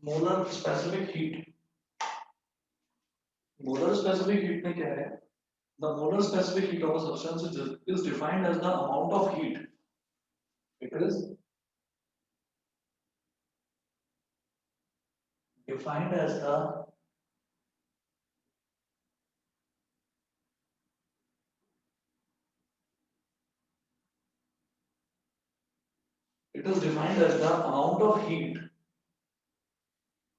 Molar specific heat, molar specific heat में क्या है? The molar specific heat of a substance is defined as the amount of heat it is defined as the it is defined as the amount of heat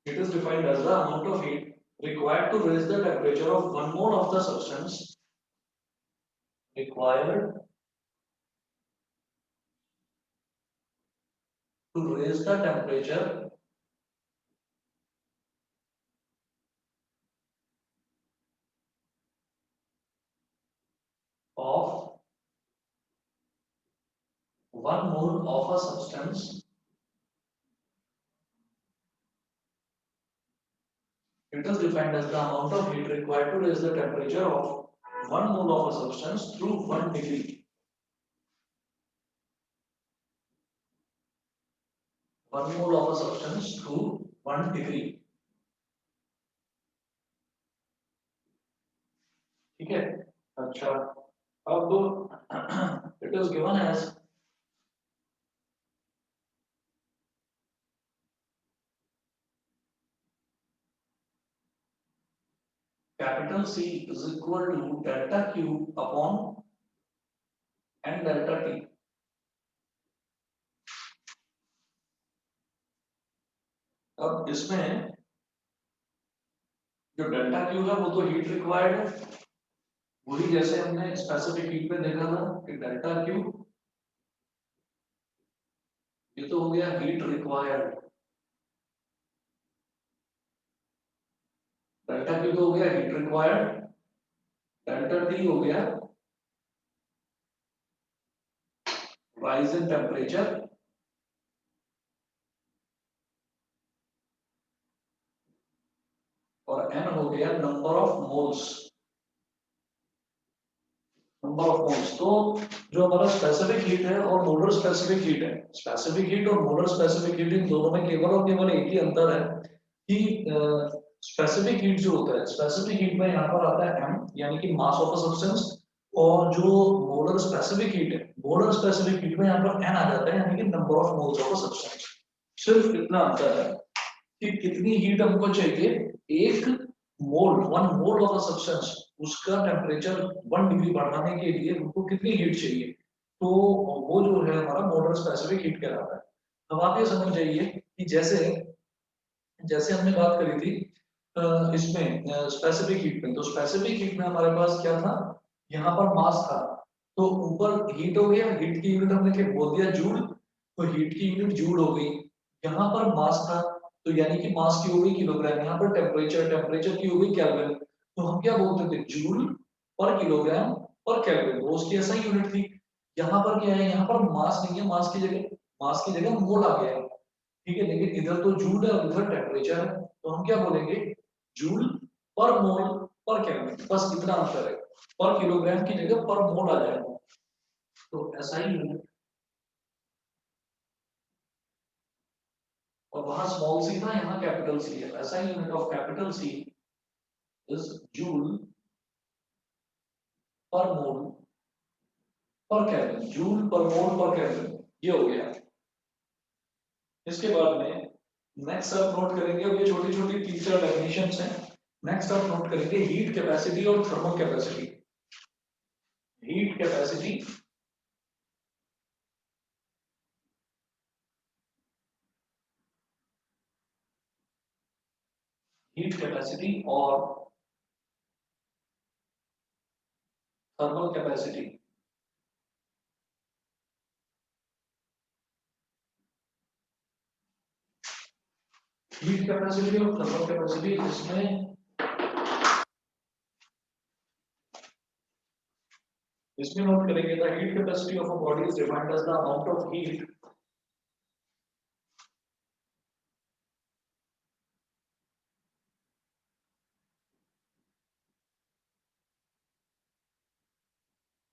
it is defined as the amount of heat required to raise the temperature of one mole of the substance required to raise the temperature of one mole of a substance. It is defined as the amount of heat required to raise the temperature of one mole of a substance through 1 degree. 1 mole of a substance through 1 degree. ठीक है? अच्छा, अब it is given as capital C is equal to delta Q upon n delta T. अब इसमें जो delta Q है वो तो हीट रिक्वायर्ड है, वही जैसे हमने स्पेसिफिक हीट में देखा था कि डेल्टा क्यू ये तो हो गया हीट रिक्वायर्ड, डेल्टा क्यू तो हो गया हीट रिक्वायर्ड, डेल्टा टी हो गया राइज इन टेम्परेचर और एन हो गया number of moles, number of moles. तो जो हमारा स्पेसिफिक हीट है और मोलर स्पेसिफिक हीट है, स्पेसिफिक हीट और मोलर स्पेसिफिक हीट इन दोनों में केवल और केवल एक ही अंतर है कि स्पेसिफिक हीट जो होता है, स्पेसिफिक हीट में यहाँ पर आता है एम यानी कि मास ऑफ अ सब्सटेंस, और जो मोलर स्पेसिफिक हीट है, मोलर स्पेसिफिक हीट में यहाँ पर एन आ जाता है यानी कि number of moles of a substance. सिर्फ इतना अंतर है कि कितनी हीट हमको चाहिए, एक मोल, 1 मोल ऑफ अ सब्सटेंस, उसका टेम्परेचर 1 डिग्री बढ़ाने के लिए हमको कितनी हीट चाहिए, तो वो जो है हमारा मोलर स्पेसिफिक हीट कहलाता है। अब आप ये समझ जाइए कि जैसे जैसे हमने बात करी थी इसमें स्पेसिफिक हीट में, तो स्पेसिफिक हीट में हमारे पास क्या था, यहाँ पर मास था, तो ऊपर हीट हो गया, हीट की यूनिट हमने क्या बोल दिया, जूल, तो हीट की यूनिट जूल हो गई। यहाँ पर मास था तो यानी कि मास की हो गई किलोग्राम, यहाँ पर टेम्परेचर, टेम्परेचर की हो गई केल्विन, तो हम क्या बोलते थे, जूल पर किलोग्राम पर केल्विन, वो उसकी ऐसा यूनिट थी। यहाँ पर क्या है, यहाँ पर मास नहीं है, मास की जगह मोल आ गया है, ठीक है, लेकिन इधर तो जूल है और उधर टेम्परेचर है, तो हम क्या बोलेंगे, जूल पर मोल पर केल्विन, बस इतना अंतर है, पर किलोग्राम की जगह पर मोल आ जाएगा, तो ऐसा ही है। और वहां स्मॉल सी था, यहाँ कैपिटल सी है, ऐसा ही unit of capital C is joule per mole पर केल्विन, जूल पर मोल पर केल्विन, ये हो गया। इसके बाद में नेक्स्ट आप नोट करेंगे, अब ये छोटी छोटी तीन चार डेफिनेशंस हैं, नेक्स्ट आप नोट करेंगे हीट कैपेसिटी और थर्मल कैपेसिटी। हीट कैपेसिटी और थर्मल कैपेसिटी। हीट कैपेसिटी और थर्मल कैपेसिटी, इसमें नोट करेंगे the heat capacity of a body is defined as the amount of heat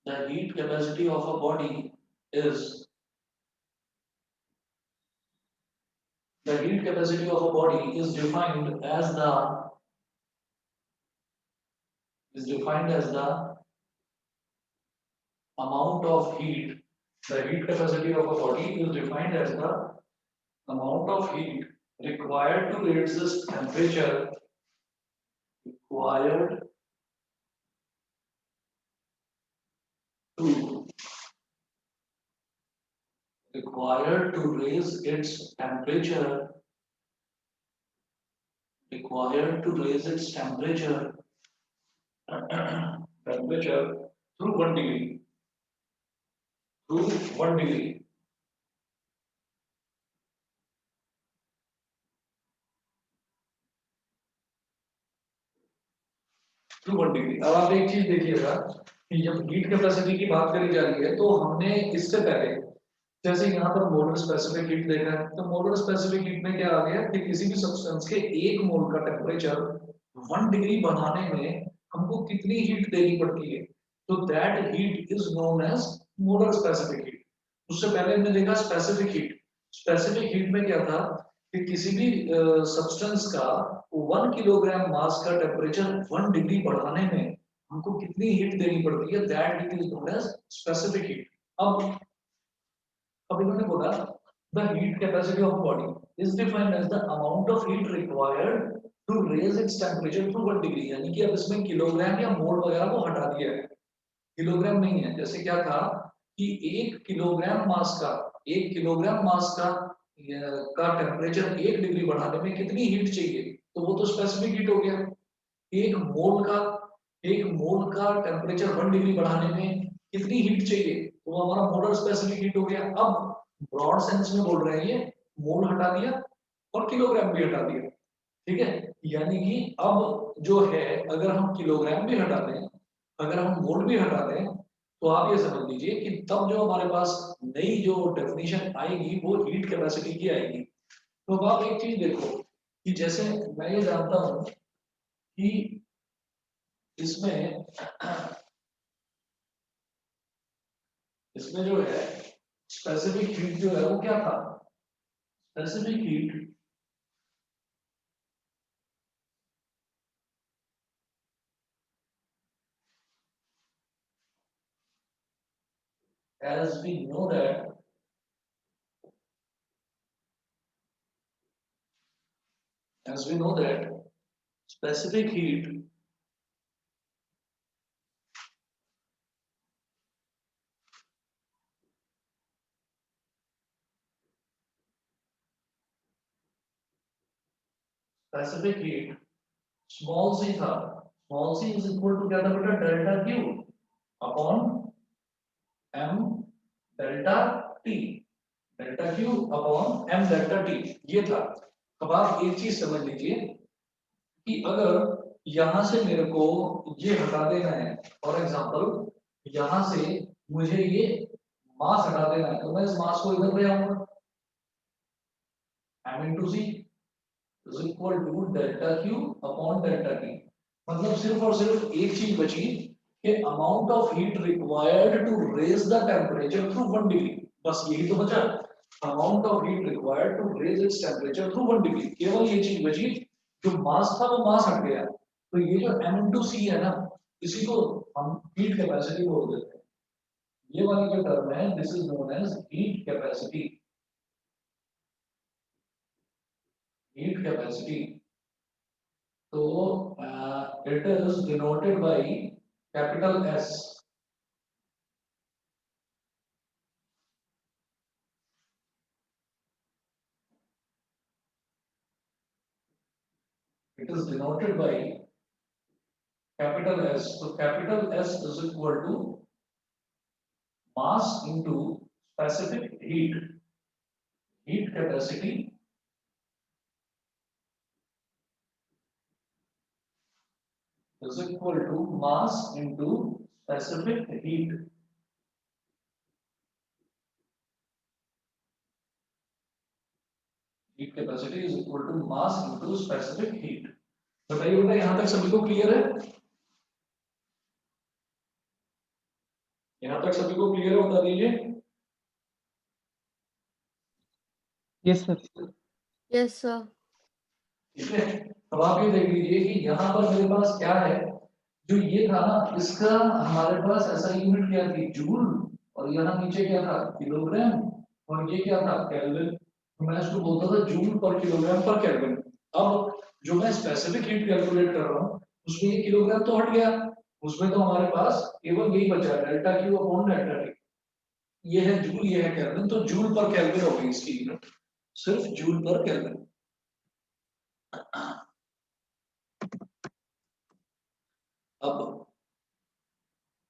the heat capacity of a body is the heat capacity of a body is defined as the amount of heat. The heat capacity of a body is defined as the amount of heat required to resist temperature required to raise its temperature temperature through 1 degree through 1 degree through 1 degree. अब आप एक चीज देखिएगा कि जब heat capacity की बात करी जा रही है तो हमने इससे पहले जैसे यहाँ पर मोलर स्पेसिफिक हीट देखा है, तो मोलर स्पेसिफिक हीट में क्या आ गया कि किसी भी सब्सटेंस के 1 मोल का टेम्परेचर 1 डिग्री बढ़ाने में हमको कितनी हीट देनी पड़ती है, तो that heat is known as molar specific heat. उससे पहले हमने देखा स्पेसिफिक हीट। स्पेसिफिक हीट में क्या था कि किसी भी सब्सटेंस का 1 किलोग्राम मास का टेम्परेचर 1 डिग्री बढ़ाने में हमको कितनी हीट देनी पड़ती है, that heat is known as specific heat. अब इन्होंने बोला the heat capacity of body is defined as the amount of heat required to raise its temperature to 1 degree, यानी कि अब इसमें किलोग्राम या मोल वगैरह को हटा दिया है, किलोग्राम नहीं है। जैसे क्या था कि 1 किलोग्राम मास का टेम्परेचर 1 डिग्री बढ़ाने में कितनी हीट चाहिए, तो वो तो स्पेसिफिक हीट हो गया। एक मोल का 1 मोल का टेम्परेचर 1 डिग्री बढ़ाने में कितनी हीट चाहिए, तो वो हमारा मोलर स्पेसिफिक हीट हो गया। अब ब्रॉड सेंस में बोल रहे हैं, ये मोल हटा दिया और किलोग्राम भी हटा दिया, ठीक है। यानी कि अब जो है अगर हम किलोग्राम भी हटा दें, अगर हम मोल भी हटा दें, तो आप ये समझ लीजिए कि तब जो हमारे पास नई जो डेफिनेशन आएगी वो हीट कैपेसिटी की आएगी। तो अब आप एक चीज देखो कि जैसे मैं ये जानता हूं कि इसमें इसमें जो है स्पेसिफिक हीट जो है वो क्या था, specific heat as we know that specific heat small c था, small c is equal to क्या था बेटा, delta Q upon m delta T, delta Q upon m delta T, ये था। अब आप एक चीज समझ लीजिए कि अगर यहां से मेरे को ये हटा देना है, फॉर एग्जांपल यहां से मुझे ये मास हटा देना है, तो मैं इस मास को इधर ले आऊंगा, m into c is equal to delta Q upon delta T. मतलब सिर्फ और सिर्फ एक चीज बची कि amount of heat required to raise the temperature through 1 degree, बस यही तो बचा। Amount of heat required to raise its temperature through 1 degree, केवल ये चीज बची। जो मास था वो मास हट गया, तो ये जो m into c है ना, इसी को हम हीट कैपेसिटी बोल देते हैं। ये वाली जो टर्म है this is known as heat capacity, heat capacity. तो it is denoted by capital S, it is denoted by capital S, so capital S is equal to mass into specific heat, heat capacity is equal to mass into specific heat, heat capacity is equal to mass into specific heat। बताइए बेटा यहां तक सभी को clear है, यहां तक सभी को क्लियर है, बता दीजिए। Yes sir. Yes sir. ठीक है, अब आप ये देख लीजिए कि यहाँ पर मेरे पास क्या है, जो ये था ना, इसका हमारे पास ऐसा यूनिट क्या थी, जूल, और यहाँ नीचे क्या था, किलोग्राम, और ये क्या था, केल्विन। तो मैं इसको बोलता था जूल पर किलोग्राम पर केल्विन। अब जो मैं स्पेसिफिक हीट कैलकुलेट कर रहा हूँ, उसमें ये किलोग्राम तो हट गया, उसमें तो हमारे पास केवल यही बचा, delta Q upon delta T. ये है जूल, ये है केल्विन, तो जूल पर केल्विन हो गई इसकी यूनिट, सिर्फ जूल पर केल्विन। अब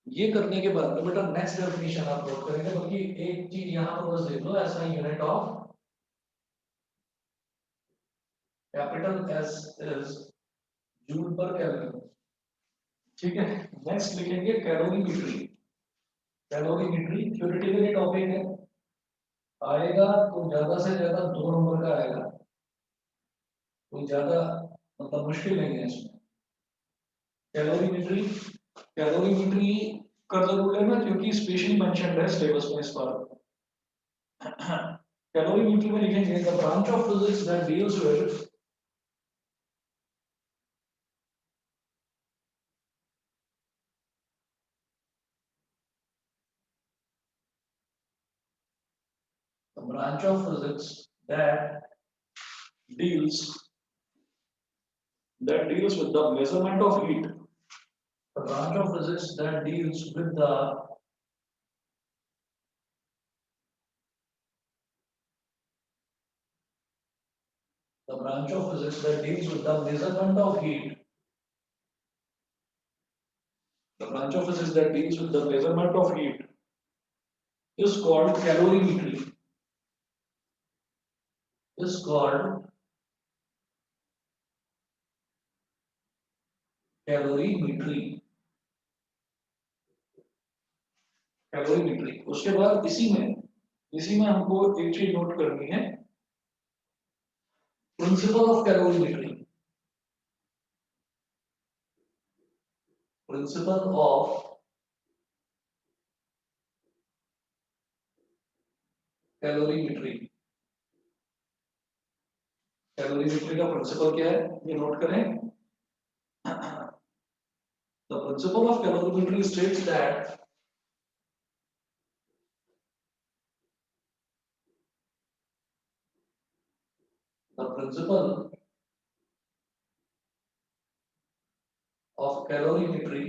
ये करने के बाद तो बेटा नेक्स्ट डेफिनेशन आप नोट करेंगे, बल्कि एक चीज यहाँ पर बस देख लो, ऐसा unit of capital S is joule पर केल्विन। ठीक है, नेक्स्ट लिखेंगे कैलोरीमेट्री। कैलोरीमेट्री थ्योरेटिकली टॉपिक है, आएगा तो ज्यादा से ज्यादा 2 नंबर का आएगा, कोई ज्यादा मतलब मुश्किल नहीं है इसमें। कैलोरीमेट्री, कैलोरीमेट्री का जरूर लेना क्योंकि स्पेशली मेंशन्ड है सिलेबस में इस बार। कैलोरीमेट्री में लिखेंगे the branch of physics that deals with the branch of physics deals deals with the measurement of heat. The branch of physics that deals with the branch of physics that deals with the measurement of heat. The branch of physics that deals with the measurement of heat is called calorimetry. Is called calorimetry. Calorimetry. उसके बाद इसी में हमको एक चीज note करनी है, principle of calorimetry. Principle of calorimetry. Calorimetry का प्रिंसिपल क्या है, ये नोट करें। The principle of calorimetry states that the principle of calorimetry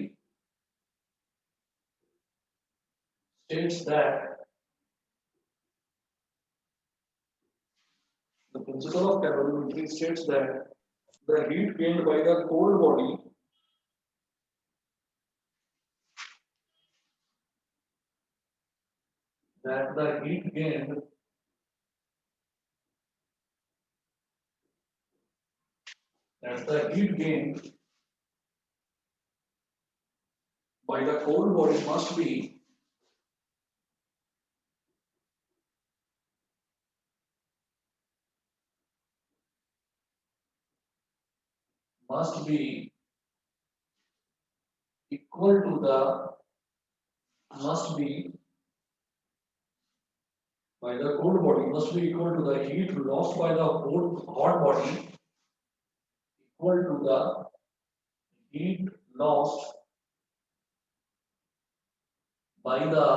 states that the principle of calorimetry states that the heat gained by the cold body that the heat gained that the heat gained by the cold body must be equal to the must be by the cold body must be equal to the heat lost by the hot body equal to the heat lost by the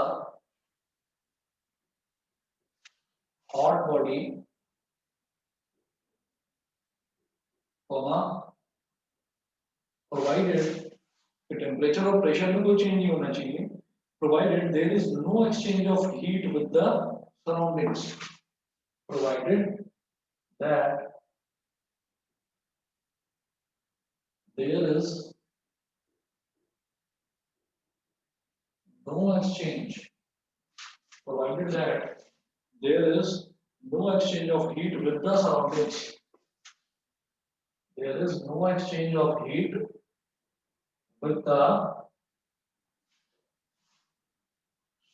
hot body, comma, provided the temperature or pressure में कोई change नहीं होना चाहिए, provided there is no exchange of heat with the surroundings, provided that there is no exchange, provided that there is no exchange of heat with the surroundings, there is no exchange of heat with the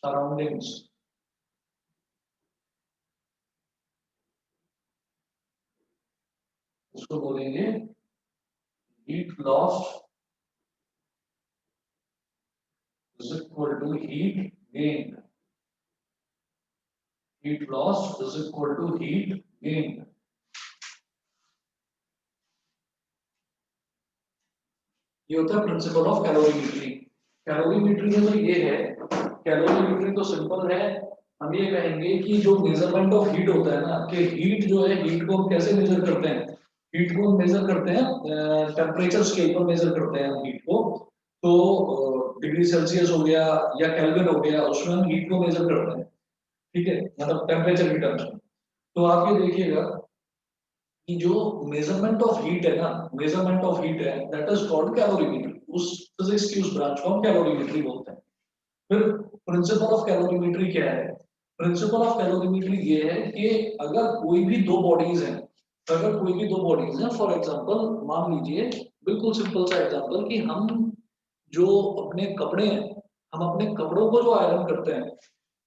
surroundings. उसको बोलेंगे heat lost is equal to heat gained. Heat lost is equal to heat gained. ये होता है principle of calorimetry. Calorimetry में तो ये है, calorimetry तो सिंपल है। हम ये कहेंगे कि जो मेजरमेंट ऑफ हीट होता है ना, कि हीट जो है, हीट को हम कैसे मेजर करते हैं? हीट को हम मेजर करते हैं टेम्परेचर स्केल पर मेजर करते हैं हम हीट को। तो डिग्री सेल्सियस हो गया या केल्विन हो गया, उसमें हम हीट को मेजर करते हैं। ठीक है, मतलब टेम्परेचर की टर्म्स में। तो आप ये देखिएगा कि जो मेजरमेंट ऑफ हीट है ना, मेजरमेंट ऑफ हीट है, दैट इज कॉल्ड कैलोरीमेट्री। उस फिजिक्स की उस ब्रांच को हम कैलोरीमेट्री बोलते हैं। फिर प्रिंसिपल ऑफ कैलोरीमेट्री क्या है? प्रिंसिपल ऑफ कैलोरीमेट्री ये है कि अगर कोई भी दो बॉडीज हैं, अगर कोई भी दो बॉडीज हैं, फॉर एग्जांपल मान लीजिए, बिल्कुल सिंपल सा एग्जांपल, कि हम जो अपने कपड़े हैं, हम अपने कपड़ों को जो आयरन करते हैं,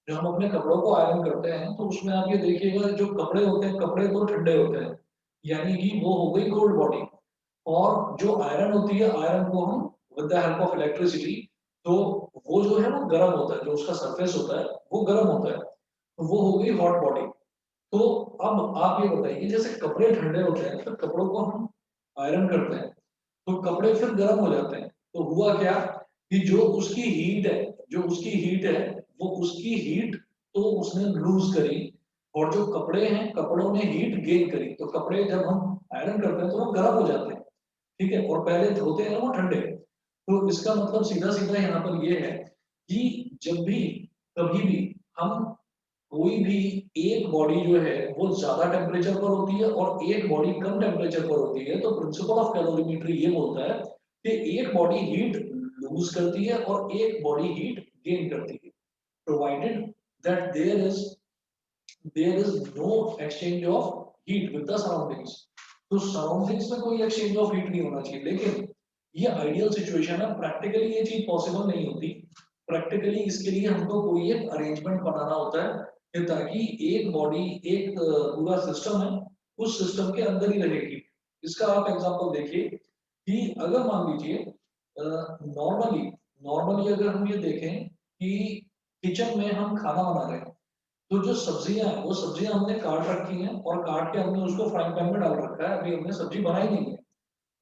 जो हम अपने कपड़ों को आयरन करते हैं, तो उसमें आप ये देखिएगा जो कपड़े होते हैं, कपड़े तो ठंडे होते हैं, यानी कि वो हो गई कोल्ड बॉडी। और जो आयरन होती है, आयरन को हम with the help of electricity, तो वो जो है वो गर्म होता है, जो उसका सरफेस होता है वो गर्म होता है, तो वो हो गई हॉट बॉडी। तो अब आप ये बताइए, जैसे कपड़े ठंडे होते हैं, तो कपड़ों को हम आयरन करते हैं, तो कपड़े फिर गर्म हो जाते हैं। तो हुआ क्या कि जो उसकी हीट है, जो उसकी हीट है, वो उसकी हीट तो उसने लूज करी, और जो कपड़े हैं, कपड़ों ने हीट गेन करी। तो कपड़े जब हम आयरन करते हैं तो वो गर्म हो जाते हैं, ठीक है, और पहले धोते हैं वो ठंडे। तो इसका मतलब सीधा सीधा यहाँ पर ये है कि जब भी, कभी भी हम, कोई भी एक बॉडी जो है वो ज्यादा टेम्परेचर पर होती है और एक बॉडी कम टेम्परेचर पर होती है, तो प्रिंसिपल ऑफ कैलोरीमेट्री ये बोलता है कि एक बॉडी हीट लूज करती है और एक बॉडी हीट गेन करती है, provided that there is no exchange of heat with the surroundings. तो सराउंडिंग्स में कोई एक्सचेंज ऑफ हीट नहीं होना चाहिए। लेकिन ये आइडियल सिचुएशन है, प्रैक्टिकली ये चीज पॉसिबल नहीं होती। प्रैक्टिकली इसके लिए हमको कोई एक अरेंजमेंट बनाना होता है कि ताकि एक बॉडी, एक पूरा सिस्टम है, उस सिस्टम के अंदर ही रहेगी। इसका आप एग्जांपल देखिए कि अगर मान लीजिए नॉर्मली नॉर्मली अगर हम ये देखें कि किचन में हम खाना बना रहे हैं, तो जो सब्जियां हैं, वो सब्जियां हमने काट रखी हैं और काट के हमने उसको फ्राइंग पैन में डाल रखा है, अभी हमने सब्जी बनाई नहीं है।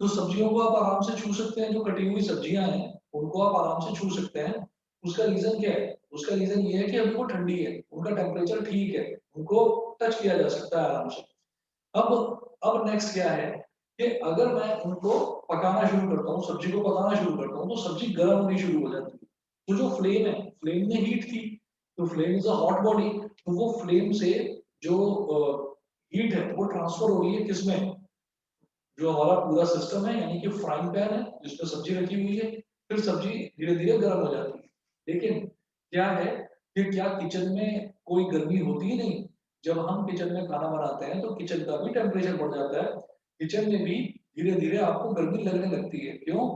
तो सब्जियों को आप आराम से छू सकते हैं, जो कटी हुई सब्जियां हैं उनको आप आराम से छू सकते हैं। उसका रीजन क्या है? उसका रीजन ये है कि अभी वो ठंडी है, उनका टेम्परेचर ठीक है, उनको टच किया जा सकता है आराम से। अब नेक्स्ट क्या है कि अगर मैं उनको पकाना शुरू करता हूँ, सब्जी को पकाना शुरू करता हूँ, तो सब्जी गर्म होनी शुरू हो जाती है। तो जो फ्लेम है, फ्लेम में हीट थी, तो flame is a hot body, तो वो फ्लेम से जो हीट है वो ट्रांसफर हो रही है किसमें? जो हमारा पूरा सिस्टम है, यानी कि फ्राइंग पैन है जिसमें सब्जी रखी हुई है, फिर सब्जी धीरे धीरे गर्म हो जाती है। लेकिन क्या है कि क्या किचन में कोई गर्मी होती ही नहीं? जब हम किचन में खाना बनाते हैं तो किचन का भी टेम्परेचर बढ़ जाता है, किचन में भी धीरे धीरे आपको गर्मी लगने लगती है। क्यों?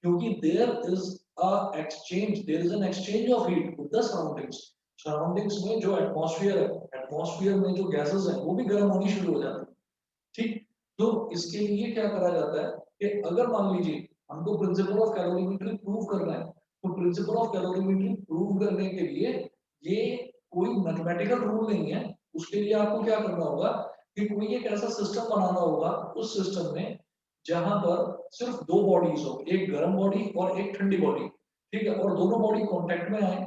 क्योंकि there is an exchange of heat with the surroundings. Surroundings में जो एटमॉस्फेयर है, एटमॉस्फेयर में जो गैसेस हैं वो भी गर्म होनी शुरू हो जाती है। ठीक। तो इसके लिए क्या करा जाता है कि अगर मान लीजिए हमको प्रिंसिपल ऑफ कैलोरीमेट्री प्रूव करना है, तो प्रिंसिपल ऑफ कैलोरीमेट्री प्रूव करने के लिए ये कोई मैथमेटिकल रूल नहीं है। उसके लिए आपको क्या करना होगा कि कोई एक ऐसा सिस्टम बनाना होगा, उस सिस्टम में जहां पर सिर्फ दो बॉडीज हो, एक गर्म बॉडी और एक ठंडी बॉडी, ठीक है, और दोनों बॉडी कांटेक्ट में आए।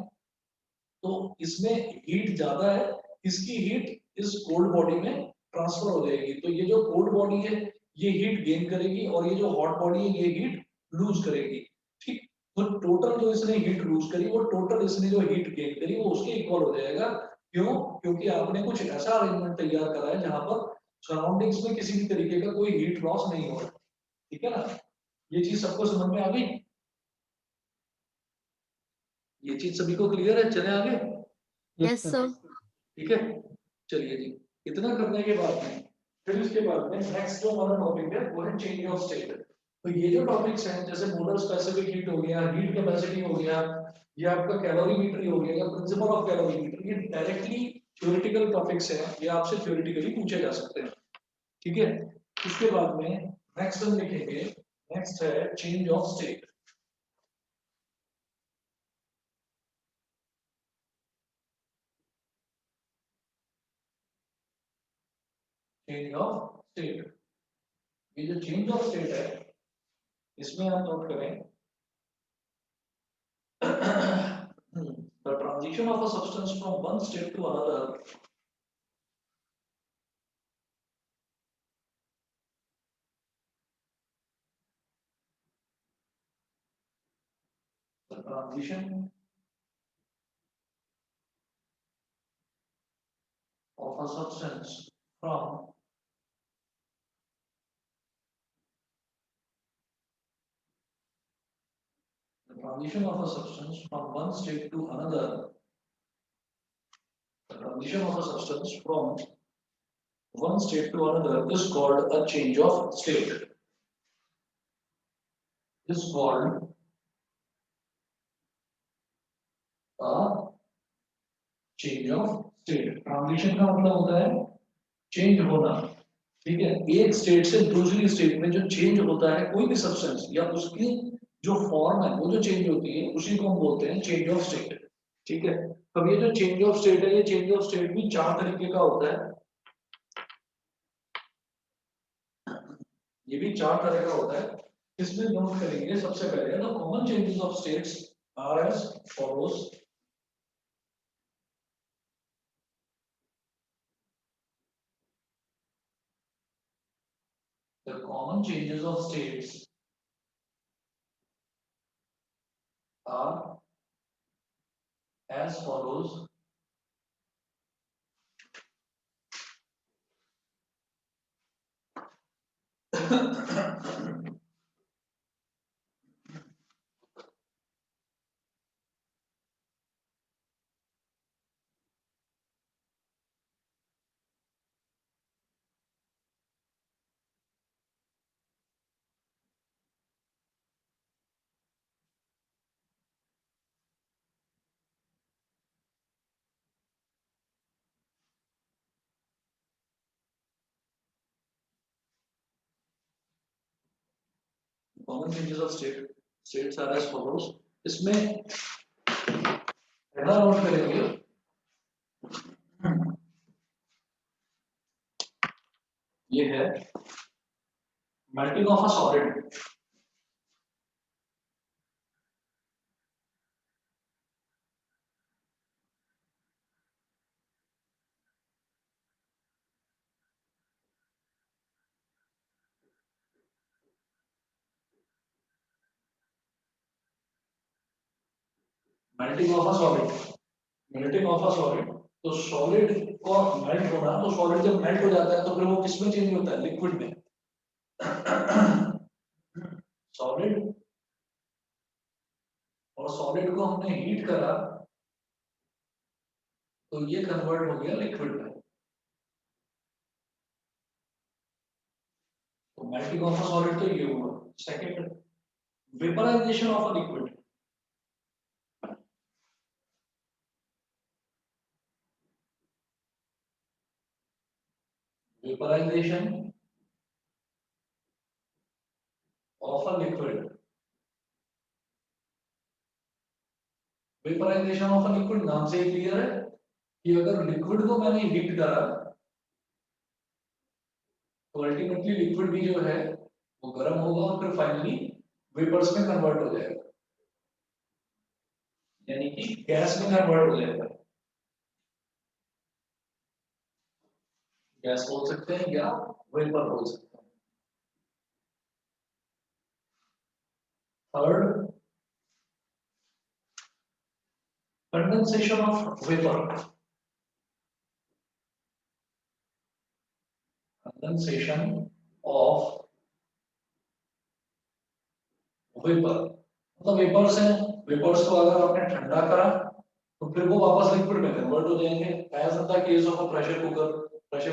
तो इसमें हीट ज्यादा है, इसकी हीट इस कोल्ड बॉडी में ट्रांसफर हो जाएगी, तो ये जो कोल्ड बॉडी है ये हीट गेन करेगी और ये जो हॉट बॉडी है ये हीट लूज करेगी। ठीक। तो टोटल जो इसने हीट लूज करी, वो टोटल इसने जो हीट गेन करी वो उसके इक्वल हो जाएगा। क्यों? क्योंकि आपने कुछ ऐसा अरेंजमेंट तैयार करा है जहां पर सराउंडिंग्स में किसी भी तरीके का कोई हीट लॉस नहीं हो रहा। ठीक है ना? ये चीज सबको समझ में आ गई? ये चीज सभी को क्लियर है? चले आगे। Yes sir. ठीक है, चलिए जी। इतना करने के बाद में फिर इसके बाद में नेक्स्ट जो हमारा टॉपिक है वो है चेंज ऑफ स्टेट। तो ये जो टॉपिक्स हैं, जैसे मोलर स्पेसिफिक हीट हो गया, हीट कैपेसिटी हो गया, ये आपका कैलोरीमेट्री हो गया या प्रिंसिपल ऑफ कैलोरीमेट्री, ये डायरेक्टली थ्योरेटिकल टॉपिक्स हैं, ये आपसे थ्योरेटिकली पूछे जा सकते हैं। ठीक है। उसके बाद में नेक्स्ट हम लिखेंगे, नेक्स्ट है change of state. Change of state, ये जो चेंज ऑफ स्टेट है इसमें आप नोट करें The transition of a substance from one state to another the transition of a substance from the transition of a substance from one state to another the transition of a substance from one state to another is called a change of state is called a change of state transition का मतलब होता है change होना ठीक है एक state से दूसरी स्टेट में जो चेंज होता है कोई भी सब्सटेंस या उसकी जो फॉर्म है वो जो चेंज होती है उसी को हम बोलते हैं चेंज ऑफ स्टेट ठीक है अब ये जो चेंज ऑफ स्टेट है ये चेंज ऑफ स्टेट भी चार तरीके का होता है ये भी चार तरह का होता है इसमें नोट करेंगे सबसे पहले the common changes of states are as follows the common changes of states are as follows common changes of states are as follows इसमें पहला नोट करेंगे ये है melting of a solid melting of a solid melting of a solid तो solid को melt होना तो solid जब मेल्ट हो जाता है तो फिर वो किस में चेंज होता है लिक्विड में सॉलिड और सॉलिड को हमने हीट करा तो ये कन्वर्ट हो गया लिक्विड में तो मेल्टिंग ऑफ अ सॉलिड तो ये हुआ second vaporisation of a liquid vaporisation of a liquid vaporisation of a liquid नाम से ही क्लियर है कि अगर लिक्विड को मैंने हीट करा तो अल्टीमेटली लिक्विड भी जो है वो गर्म होगा और फिर फाइनली वेपर्स में कन्वर्ट हो जाएगा यानी कि गैस में कन्वर्ट हो जाएगा गैस बोल सकते हैं या वेपर बोल सकते हैं third condensation of vapour condensation of vapour मतलब वेपर्स हैं वेपर्स को अगर आपने ठंडा करा तो फिर वो वापस लिक्विड में कन्वर्ट हो जाएंगे as in the case of a pressure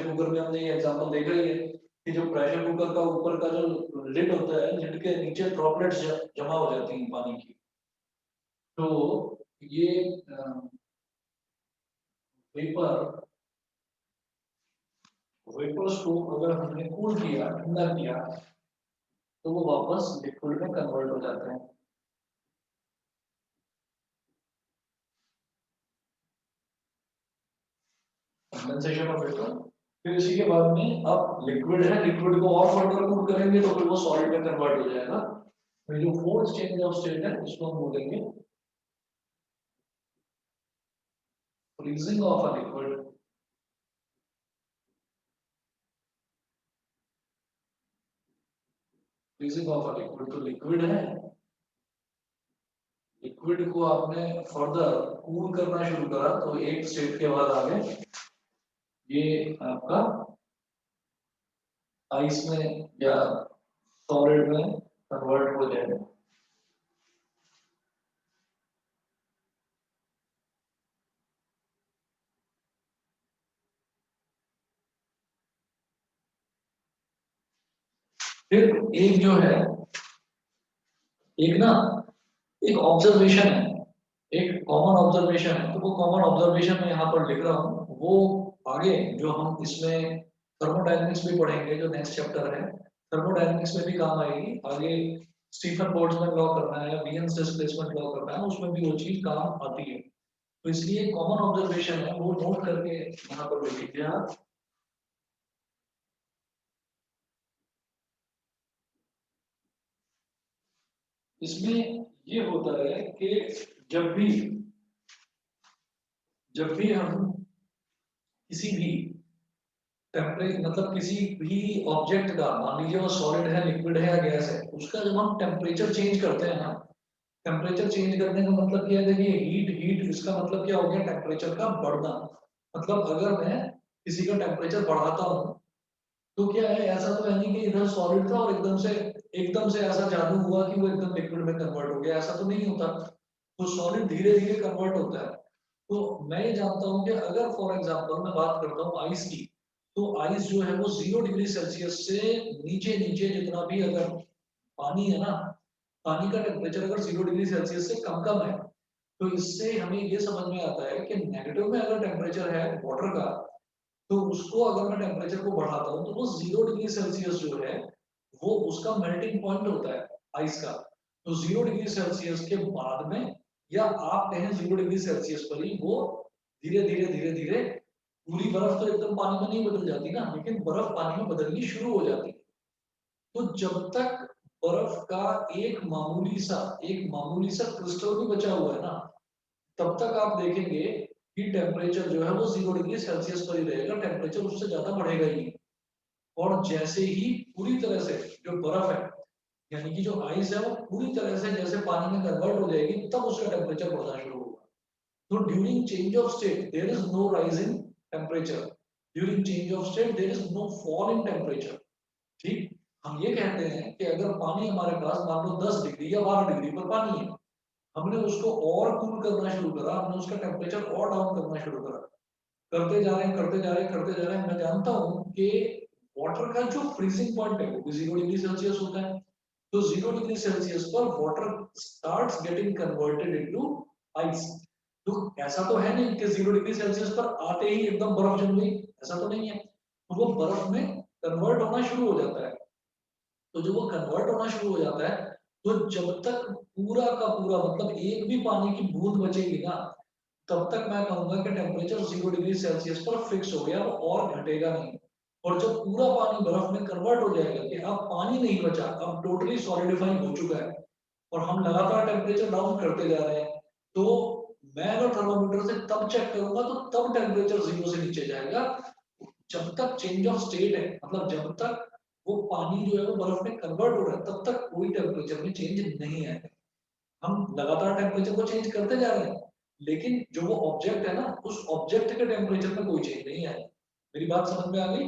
cooker में हमने ये एग्जांपल देखा ही है कि जो प्रेशर कुकर का ऊपर का जो लिड होता है लिड के नीचे ड्रॉपलेट्स जमा हो जाती हैं पानी की तो ये वेपर वेपर्स को अगर हमने कूल किया ठंडा किया तो वो वापस लिक्विड में कन्वर्ट हो जाते हैं कंडेंसेशन ऑफ वेपर फिर इसी के बाद में अब लिक्विड है लिक्विड को और फर्दर कूल करेंगे तो फिर वो सॉलिड में कन्वर्ट हो जाएगा फिर जो फोर्थ चेंज ऑफ स्टेट है उसको हम बोलेंगे freezing of a liquid, freezing of a liquid तो लिक्विड है, लिक्विड को आपने फर्दर कूल करना शुरू करा तो एक स्टेट के बाद आगे ये आपका आइस में या सॉलिड में कन्वर्ट हो जाएगा। फिर एक जो है, एक ना, एक ऑब्जर्वेशन है, एक कॉमन ऑब्जर्वेशन है, तो वो कॉमन ऑब्जर्वेशन मैं यहाँ पर लिख रहा हूँ। वो आगे जो हम इसमें थर्मोडायनेमिक्स भी पढ़ेंगे, जो नेक्स्ट चैप्टर है थर्मोडायनेमिक्स में भी काम आएगी आगे। स्टीफन बोल्ट्जमैन लॉ करना है, वीएन्स डिस्प्लेसमेंट लॉ करना है, उसमें भी वो चीज काम आती है। तो इसलिए कॉमन ऑब्जर्वेशन है वो नोट करके यहाँ पर लिख लीजिए आप। इसमें ये होता है कि जब भी हम किसी भी टेम्परेचर, मतलब किसी भी ऑब्जेक्ट का, मान लीजिए वो सॉलिड है, लिक्विड है या गैस है, उसका जब हम टेम्परेचर चेंज करते हैं ना, टेम्परेचर चेंज करने का मतलब क्या है, देखिए हीट, इसका मतलब क्या हो गया, टेम्परेचर का बढ़ना। मतलब अगर मैं किसी का टेम्परेचर बढ़ाता हूँ तो क्या है, ऐसा तो है नहीं कि इधर सॉलिड था और एकदम से ऐसा जादू हुआ कि वो एकदम लिक्विड में कन्वर्ट हो गया, ऐसा तो नहीं होता। तो सॉलिड धीरे धीरे कन्वर्ट होता है। तो मैं ये जानता हूँ कि अगर फॉर एग्जांपल मैं बात करता हूँ आइस की, तो आइस जो है वो 0 डिग्री सेल्सियस से नीचे नीचे जितना भी, अगर पानी है ना, पानी का टेम्परेचर अगर 0 डिग्री सेल्सियस से कम कम है, तो इससे हमें ये समझ में आता है कि नेगेटिव में अगर टेम्परेचर है वाटर का, तो उसको अगर मैं टेम्परेचर को बढ़ाता हूँ तो वो 0 डिग्री सेल्सियस जो है वो उसका मेल्टिंग पॉइंट होता है आइस का। तो 0 डिग्री सेल्सियस के बाद में, या आप कहें 0 डिग्री सेल्सियस पर ही वो धीरे धीरे पूरी बर्फ तो एकदम पानी में नहीं बदल जाती ना, लेकिन बर्फ पानी में बदलनी शुरू हो जाती है। तो जब तक बर्फ का एक मामूली सा क्रिस्टल भी बचा हुआ है ना, तब तक आप देखेंगे कि टेम्परेचर जो है वो 0 डिग्री सेल्सियस पर ही रहेगा, टेम्परेचर उससे ज्यादा बढ़ेगा ही नहीं। और जैसे ही पूरी तरह से जो बर्फ है, यानी कि जो आइस है, वो पूरी तरह से जैसे पानी में कन्वर्ट हो जाएगी, तब उसका टेम्परेचर बढ़ना शुरू होगा। तो during change of state there is no rise in temperature, during change of state there is no fall in temperature. ठीक, हम ये कहते हैं कि अगर पानी हमारे पास मान लो 10 डिग्री या 12 डिग्री पर पानी है, हमने उसको और कूल करना शुरू करा, हमने उसका टेम्परेचर और डाउन करना शुरू करा, करते जा रहे हैं, करते जा रहे हैं। मैं जानता हूँ कि वाटर का जो फ्रीजिंग पॉइंट है वो भी 0 डिग्री सेल्सियस होता है। तो 0 डिग्री सेल्सियस पर water starts getting converted into ice. तो ऐसा तो है नहीं कि 0 डिग्री सेल्सियस पर आते ही एकदम बर्फ जम गई, ऐसा तो नहीं है। तो वो बर्फ में कन्वर्ट होना शुरू हो जाता है। तो जब वो कन्वर्ट होना शुरू हो जाता है, तो जब तक पूरा का पूरा, मतलब एक भी पानी की बूंद बचेगी ना, तब तक मैं कहूंगा कि टेम्परेचर 0 डिग्री सेल्सियस पर फिक्स हो गया, वो और घटेगा नहीं। और जब पूरा पानी बर्फ में कन्वर्ट हो जाएगा कि अब पानी नहीं बचा, अब टोटली सॉलिडिफाई हो चुका है, और हम लगातार टेम्परेचर डाउन करते जा रहे हैं, तो मैं अगर थर्मामीटर से तब चेक करूंगा तो तब टेम्परेचर 0 से नीचे जाएगा। जब तक चेंज ऑफ स्टेट है, मतलब जब तक वो पानी जो है वो बर्फ में कन्वर्ट हो रहा है, तब तक कोई टेम्परेचर में चेंज नहीं आएगा। हम लगातार टेम्परेचर को चेंज करते जा रहे हैं, लेकिन जो वो ऑब्जेक्ट है ना, उस ऑब्जेक्ट के टेम्परेचर में कोई चेंज नहीं आएगा। मेरी बात समझ में आ गई?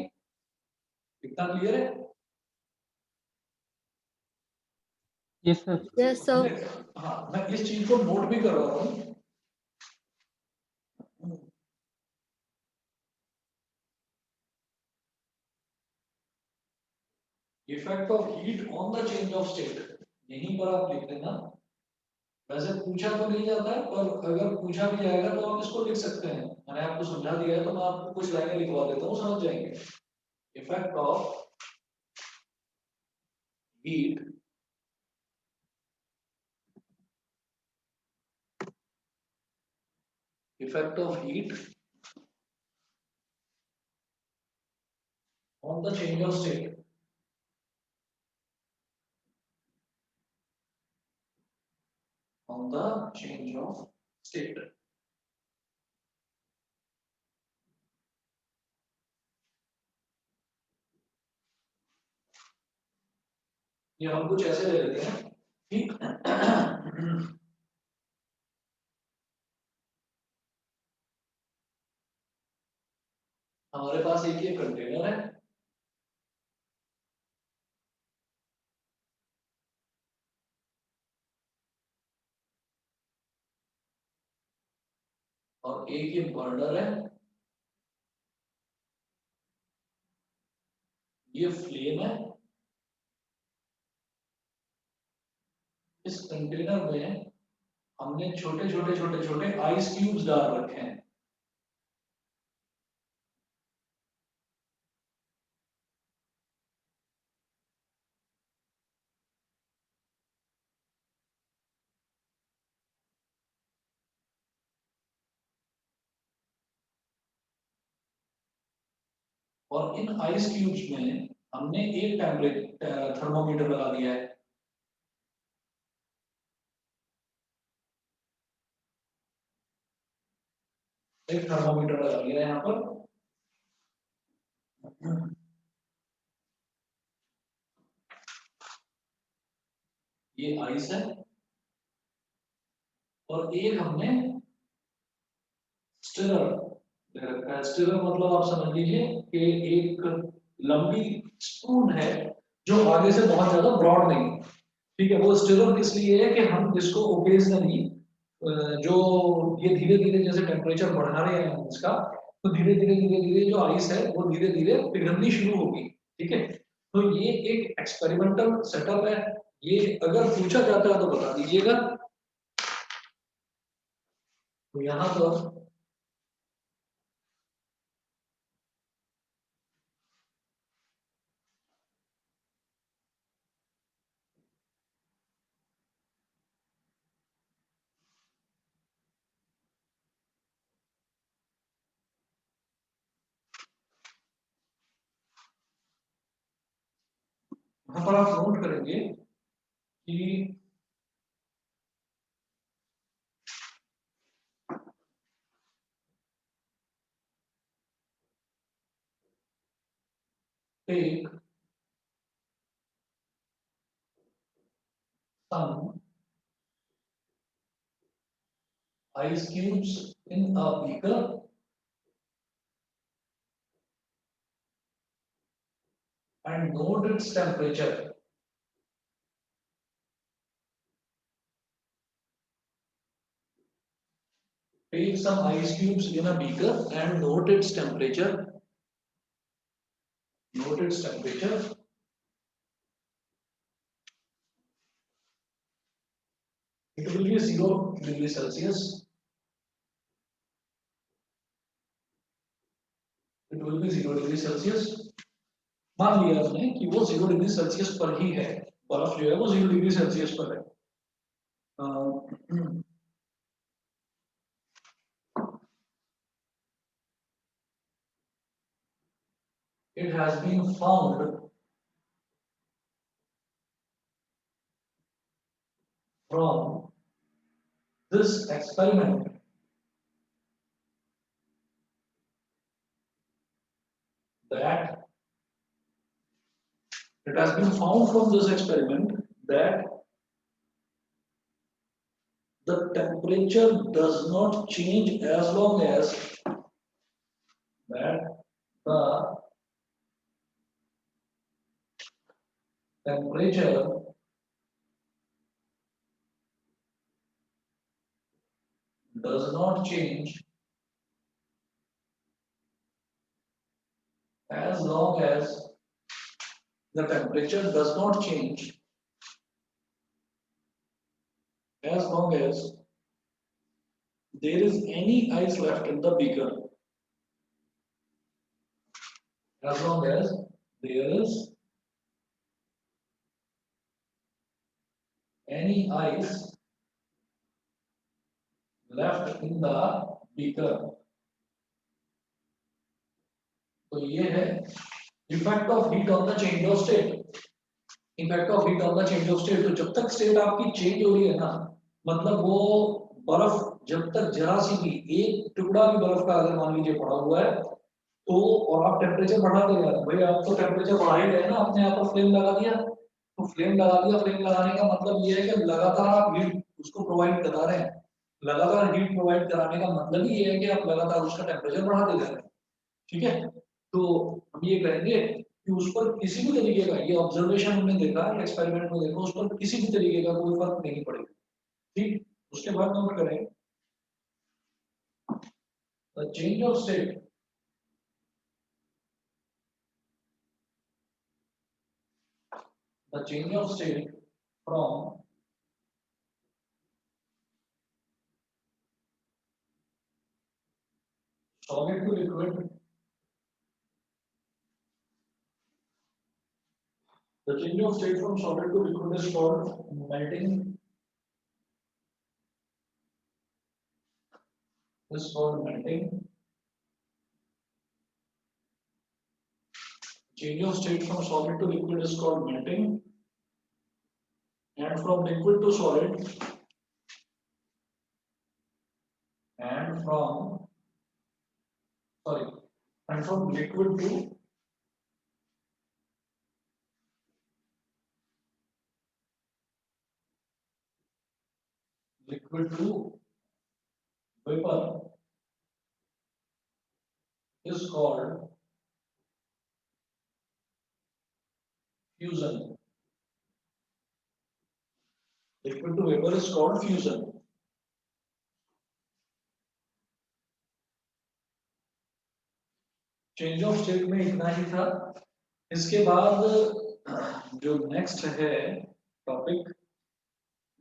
इतना क्लियर है? Yes sir. Yes sir. हाँ, मैं इस चीज को नोट भी कर रहा हूँ। Effect of heat on the change of state, यहीं पर आप लिख देना। वैसे पूछा तो नहीं जाता है, पर अगर पूछा भी जाएगा तो आप इसको लिख सकते हैं। मैंने आपको समझा दिया है, तो मैं आपको कुछ लाइनें लिखवा देता हूँ, समझ जाएंगे। Effect of heat effect of heat on the change of state. On the change of state. ये हम कुछ ऐसे ले लेते हैं कि हमारे पास एक ये कंटेनर है, और एक ये बर्नर है, ये फ्लेम है। इस कंटेनर में हमने छोटे छोटे छोटे छोटे आइस क्यूब्स डाल रखे हैं। और इन आइस क्यूब्स में हमने एक टेम्परेचर थर्मोमीटर लगा दिया है। एक थर्मोमीटर लगा दिया है यहाँ पर। ये आइस है, और एक हमने स्टिरर ले रखा है। स्टिरर मतलब आप समझ लीजिए कि एक लंबी स्पून है जो आगे से बहुत ज्यादा ब्रॉड नहीं है। ठीक है, वो स्टिरर किस लिए है कि हम इसको ओकेजनली जो ये धीरे धीरे जैसे टेम्परेचर बढ़ा रहे हैं हम इसका, तो धीरे धीरे जो आइस है वो धीरे धीरे पिघलनी शुरू होगी। ठीक है, तो ये एक एक्सपेरिमेंटल सेटअप है। ये अगर पूछा जाता है तो बता दीजिएगा। तो यहाँ पर यहाँ पर आप नोट करेंगे कि take some ice cubes in a beaker and note its temperature. Take some ice cubes in a beaker and note its temperature. Note its temperature. It will be 0 degrees Celsius. It will be 0 degrees Celsius. मान लिया हमने कि वो 0 degree Celsius पर ही है, बर्फ जो है वो 0 डिग्री सेल्सियस पर है। It has been found from this experiment that it has been found from this experiment that the temperature does not change as long as that the temperature does not change as long as the temperature does not change as long as there is any ice left in the beaker. As long as there is any ice left in the beaker. तो ये है effect of heat on the change of state. Effect of heat on the change of state, तो जब तक state आपकी change हो रही है ना, मतलब वो बर्फ जब तक जरा सी भी एक टुकड़ा भी बर्फ का अगर मान लीजिए पड़ा हुआ है तो, और आप टेम्परेचर बढ़ा दे रहे हैं भाई, आप तो टेम्परेचर बढ़ा ही रहे हैं ना, आपने यहाँ पर फ्लेम लगा दिया तो फ्लेम लगा दिया, फ्लेम लगाने का मतलब ये है कि लगातार आप हीट उसको प्रोवाइड करा रहे हैं। लगातार हीट प्रोवाइड कराने का मतलब ही ये है कि आप लगातार उसका टेम्परेचर बढ़ाते जा रहे हैं। ठीक है, तो हम ये कहेंगे कि उस पर किसी भी तरीके का, ये ऑब्जर्वेशन हमने देखा, एक्सपेरिमेंट में देखा, उस पर किसी भी तरीके का कोई फर्क नहीं पड़ेगा। ठीक, उसके बाद नोट करें the change of state the change of state from solid to liquid. The change of state from solid to liquid is called melting. Is called melting. Change of state from solid to liquid is called melting, and from liquid to solid, and from sorry, and from liquid to vapor is called fusion. Liquid to vapor is called fusion. Change of state में इतना ही था। इसके बाद जो next है topic,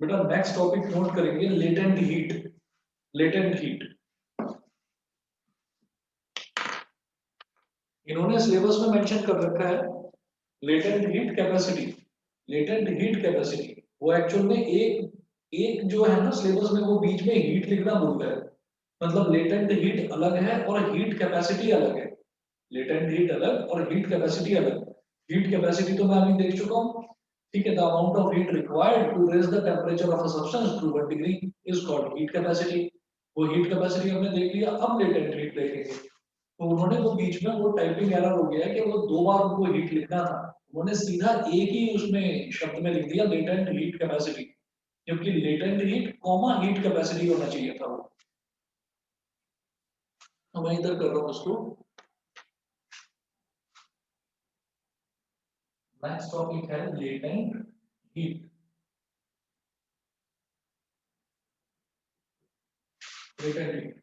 बेटा next topic note करेंगे, latent heat. Latent heat इन्होंने सिलेबस में मेंशन कर रखा है, latent heat capacity. Latent heat capacity वो एक्चुअल में एक एक जो है ना सिलेबस में, वो बीच में हीट लिखना भूल गए। मतलब लेटेंट हीट अलग है और हीट कैपेसिटी अलग है। लेटेंट हीट अलग और हीट कैपेसिटी अलग। हीट कैपेसिटी तो मैं अभी देख चुका हूँ। ठीक है, the amount of heat required to raise the temperature of a substance to 1 degree is called heat capacity. वो हीट कैपेसिटी हमने देख लिया, अब लेटेंट हीट देखेंगे। तो उन्होंने वो बीच में वो टाइपिंग एरर हो गया है कि वो दो बार उनको हीट लिखना था, उन्होंने सीधा एक ही उसमें शब्द में लिख दिया लेटेंट हीट कैपेसिटी, जबकि latent heat comma heat capacity होना चाहिए था वो। तो मैं इधर कर रहा हूँ उसको। नेक्स्ट टॉपिक है लेटेंट हीट। लेटेंट हीट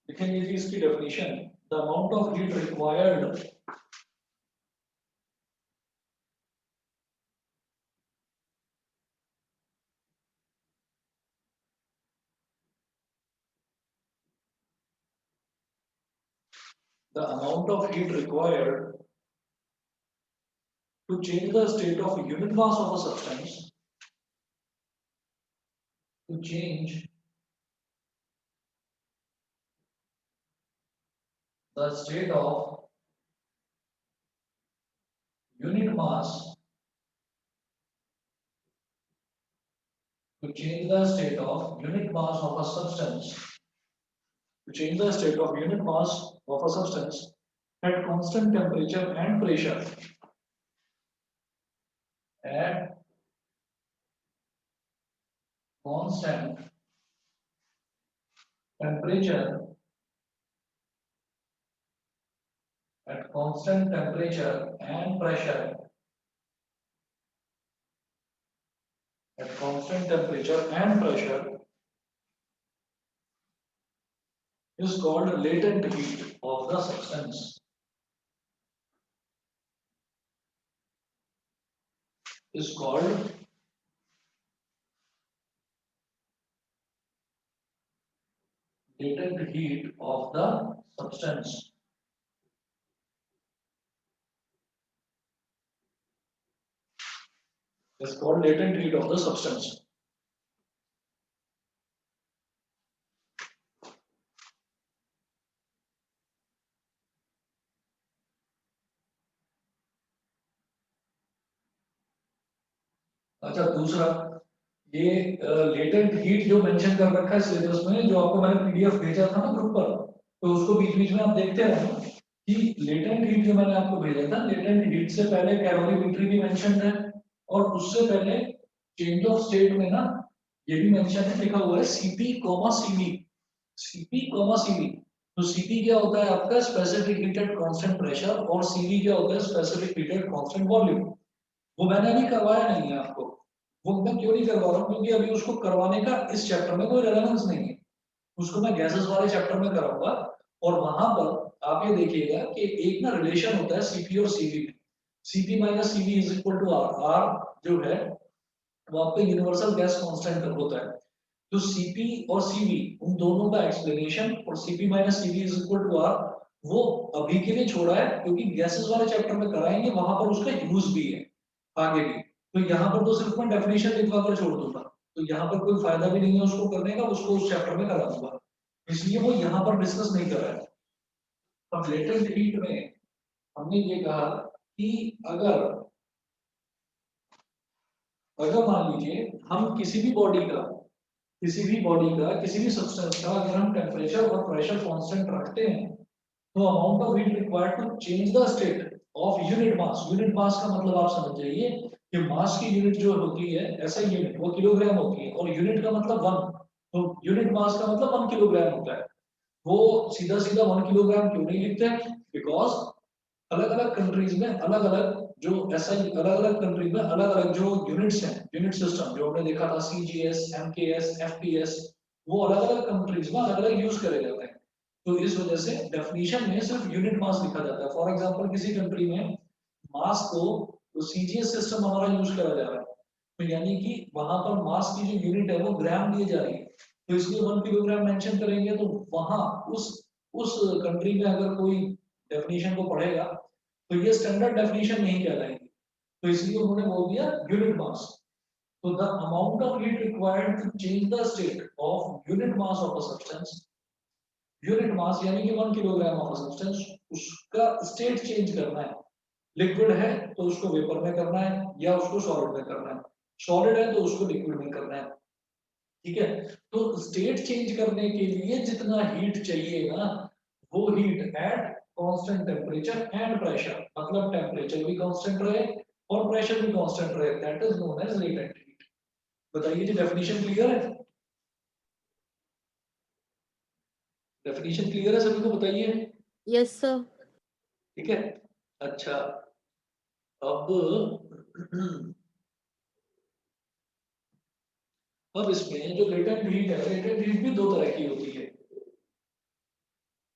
लिखेंगे जी इसकी definition, the amount of heat required the amount of heat required to change the state of unit mass of a substance, to change the state of unit mass, to change the state of unit mass of a substance, to change the state of unit mass of a substance at constant temperature and pressure, at constant temperature, at constant temperature and pressure, at constant temperature and pressure is called latent heat of the substance, is called latent heat of the substance. Is called latent heat of the substance. अच्छा दूसरा, ये latent heat जो mention कर रखा है syllabus में, जो आपको मैंने पीडीएफ भेजा था ना ग्रुप पर, तो उसको बीच बीच में आप देखते रहना कि लेटेंट हीट जो मैंने आपको भेजा था, लेटेंट हीट से पहले कैलोरीमेट्री भी मेंशन है, और उससे पहले चेंज ऑफ स्टेट में ना ये भी मेंशन है, लिखा हुआ है CP comma CV, CP comma CV. तो सीपी क्या होता है आपका specific heat at constant pressure, और सीवी क्या होता है specific heat at constant volume. वो मैंने अभी करवाया नहीं है आपको, वो मैं क्यों नहीं करवा रहा हूँ, क्योंकि अभी उसको करवाने का इस चैप्टर में कोई रेलेवेंस नहीं है, उसको मैं गैसेस वाले चैप्टर में कराऊंगा। और वहां पर आप ये देखिएगा कि एक ना रिलेशन होता है सीपी और सीवी में, CP minus CV is equal to R, R जो है वो आपका यूनिवर्सल गैस कांस्टेंट होता है। तो सीपी और सीवी उन दोनों का एक्सप्लेनेशन, और CP minus CV is equal to R, वो अभी के लिए छोड़ा है क्योंकि गैसेस वाले चैप्टर में कराएंगे, वहां पर उसका यूज भी है आगे भी। तो यहाँ पर तो सिर्फ मैं डेफिनेशन लिखवा कर छोड़ दूंगा, तो यहाँ पर कोई फायदा भी नहीं है उसको करने का, उसको उस चैप्टर में करा दूंगा, इसलिए वो यहाँ पर डिस्कस नहीं कर रहा है। अब लेटेंट हीट में हमने ये कहा कि अगर अगर मान लीजिए हम किसी भी बॉडी का, किसी भी सब्सटेंस का अगर हम टेम्परेचर और प्रेशर कांस्टेंट रखते हैं, तो amount of heat required to change the state of unit mass, unit mass का मतलब आप समझ जाइए कि मास की यूनिट जो होती है, ऐसा यूनिट वो किलोग्राम होती है, और यूनिट का मतलब वन, तो यूनिट मास का मतलब 1 किलोग्राम होता है। वो सीधा सीधा 1 किलोग्राम क्यों नहीं लिखते हैं, बिकॉज अलग अलग कंट्रीज में अलग अलग जो ऐसा ही अलग अलग कंट्री में अलग अलग जो यूनिट्स हैं, यूनिट सिस्टम जो हमने देखा था सीजीएस, एमकेएस, एफपीएस, वो अलग अलग कंट्रीज में अलग अलग यूज करे जाते हैं। तो इस वजह से डेफिनेशन में सिर्फ यूनिट मास लिखा जाता है। फॉर एग्जांपल किसी कंट्री में मास को, तो सीजीएस सिस्टम हमारा यूज करा जा रहा है, तो यानी कि वहां पर मास की जो यूनिट है वो ग्राम दी जा रही है, तो इसलिए 1 किलोग्राम मेंशन करेंगे, तो वहां उस कंट्री में अगर कोई डेफिनेशन को पढ़ेगा तो ये स्टैंडर्ड डेफिनेशन नहीं कहलाएगी, तो इसलिए उन्होंने बोल दिया यूनिट मास। तो the amount of heat required to change the state of unit mass of a substance, unit mass यानी कि 1 किलोग्राम ऑफ अ सब्सटेंस, उसका स्टेट चेंज करना है। लिक्विड है तो उसको वेपर में करना है, या उसको सॉलिड में करना है, सॉलिड है तो उसको लिक्विड में करना है, ठीक है। तो स्टेट चेंज करने के लिए जितना हीट चाहिए ना, वो heat at constant temperature and pressure, मतलब टेम्परेचर भी कांस्टेंट रहे और प्रेशर भी कांस्टेंट रहे, that is known as latent heat. बताइए जी, डेफिनेशन क्लियर है? डेफिनेशन क्लियर है सभी को, बताइए। Yes sir. ठीक है, अच्छा। अब अब इसमें जो लेटेंट हीट है, लेटेंट हीट भी दो तरह की होती है।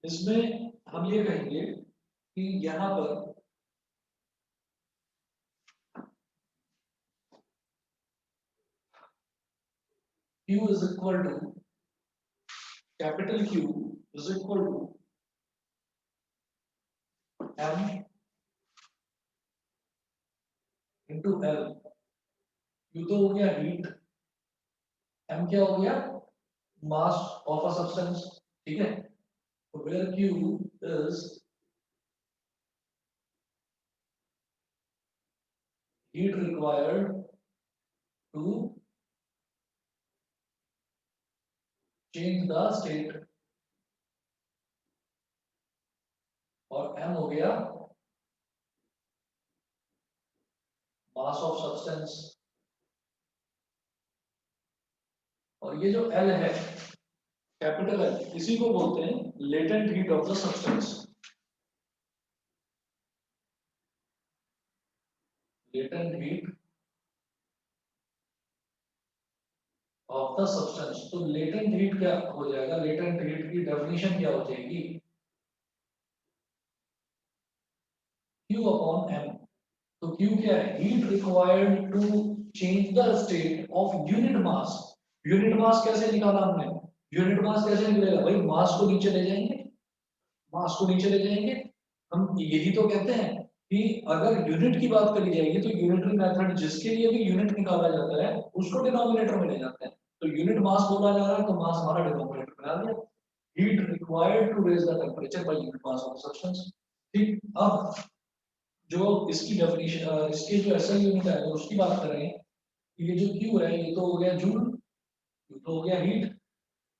इसमें हम ये कहेंगे कि यहाँ पर Q is equal to, capital Q is equal to M into L। Q तो हो गया हीट, M क्या हो गया, मास ऑफ अ सब्सटेंस, ठीक है। तो where Q is heat required to change the state, और M हो गया मास ऑफ सब्सटेंस, और ये जो L है कैपिटल L, इसी को बोलते हैं latent heat of the substance, latent heat of the substance. तो लेटेंट हीट क्या हो जाएगा, लेटेंट हीट की डेफिनेशन क्या हो जाएगी, Q अपॉन M। तो Q क्या है, heat required to change the state of unit mass. Unit mass कैसे निकाला हमने, यूनिट मास कैसे निकलेगा भाई, मास को नीचे ले जाएंगे, मास को नीचे ले जाएंगे। हम यही तो कहते हैं कि अगर यूनिट की बात करी जाएगी तो यूनिटरी मेथड जिसके लिए भी यूनिट निकाला जाता है उसको डिनोमिनेटर में ले जाते हैं। तो यूनिट मास बोला जा रहा है तो मास हमारा डिनोमिनेटर में आ गया, heat required to raise the temperature by unit mass of substance. ठीक, अब जो इसकी डेफिनेशन, इसके जो एसआई यूनिट है उसकी बात करें, ये जो क्यू है ये तो हो गया जूल, ये तो हो गया हीट,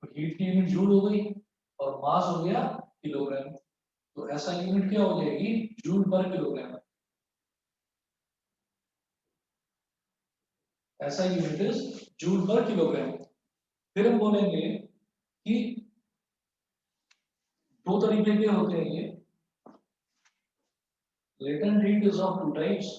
तो हीट की यूनिट जूल हो गई, और मास हो गया किलोग्राम। तो ऐसा यूनिट क्या हो जाएगी, जूल पर किलोग्राम। ऐसा unit is joule per kilogram. फिर हम बोलेंगे कि दो तरीके के होते हैं ये, latent heat is of two types.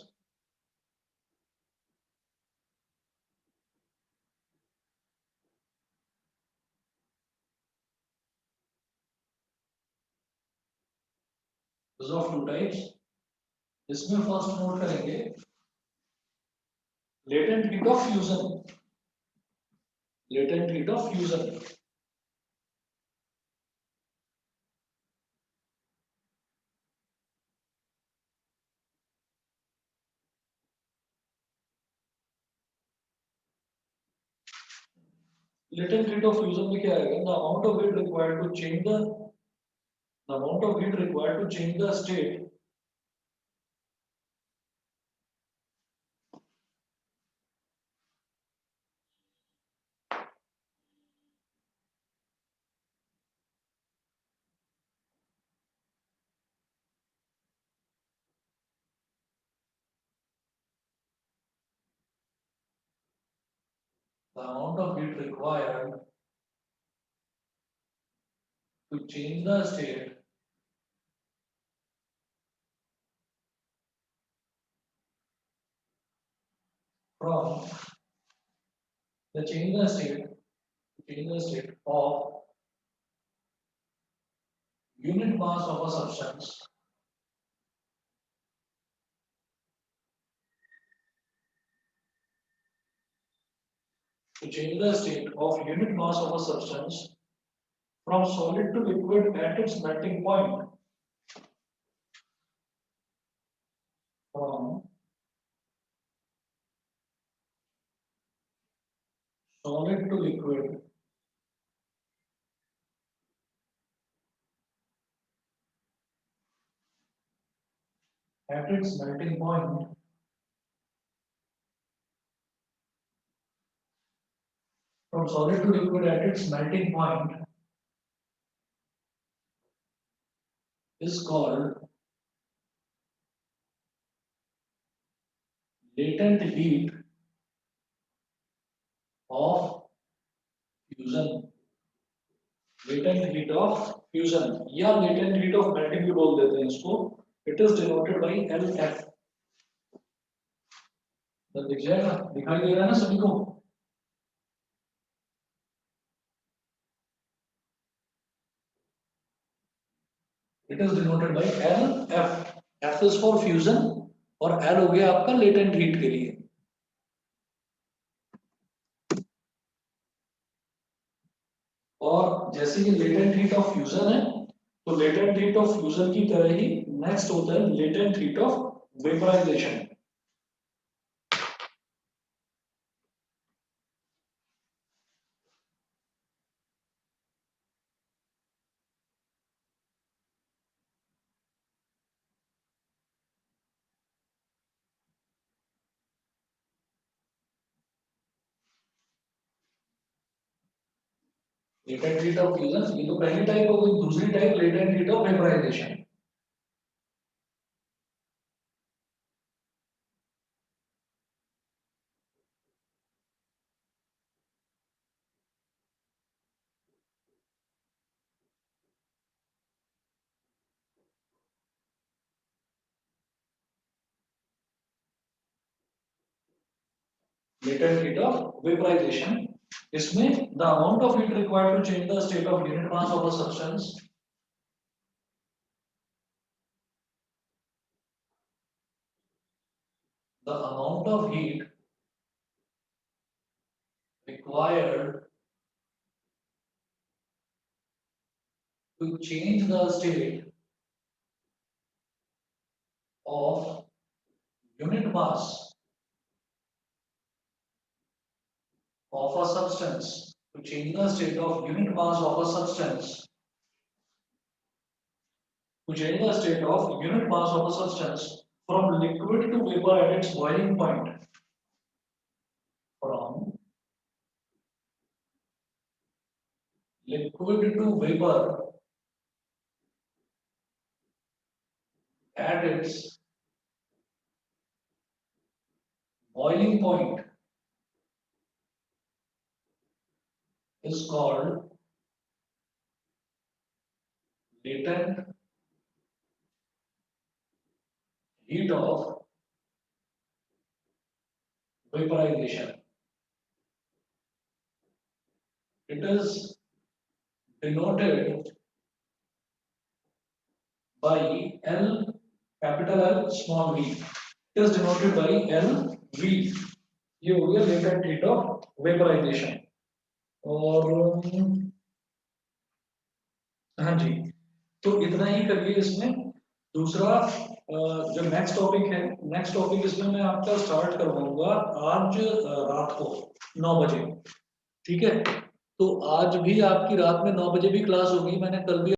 Is of two types. इसमें फर्स्ट नोट करेंगे latent heat of fusion. Latent heat of fusion. Latent heat of fusion में क्या आएगा? The amount of heat required to change the amount of heat required to change the state the amount of heat required to change the state from the change the state of unit mass of a substance to change the state of unit mass of a substance from solid to liquid at its melting point. From solid to liquid at its melting point. From solid to liquid at its melting point is called latent heat of fusion. Latent heat of fusion या latent heat of melting भी बोल देते हैं इसको. It is denoted by LF. तो दिख जाएगा, दिखाई दे रहा है ना सभी को? It is denoted by LF. F is for fusion और L हो गया आपका latent heat के लिए. और जैसे ये लेटेंट हीट ऑफ फ्यूजन है, तो लेटेंट हीट ऑफ फ्यूजन की तरह ही नेक्स्ट होता है latent heat of vaporisation. Latent heat of fusion ये तो पहली टाइप हो गई. दूसरी type latent heat of vaporisation. Latent heat of vaporisation, इसमें the amount of heat required to change the state of unit mass of a substance, the amount of heat required to change the state of unit mass of a substance, to change the state of unit mass of a substance, to change the state of unit mass of a substance from liquid to vapor at its boiling point. From liquid to vapor at its boiling point. is called latent heat of vaporization. It is denoted by L, capital L, small v. It is denoted by L V. ये हो गया latent heat of vaporization. और हाँ जी, तो इतना ही करिए इसमें। दूसरा जो नेक्स्ट टॉपिक है, नेक्स्ट टॉपिक इसमें मैं आपका स्टार्ट करवाऊंगा आज रात को 9 बजे। ठीक है, तो आज भी आपकी रात में 9 बजे भी क्लास होगी, मैंने कल भी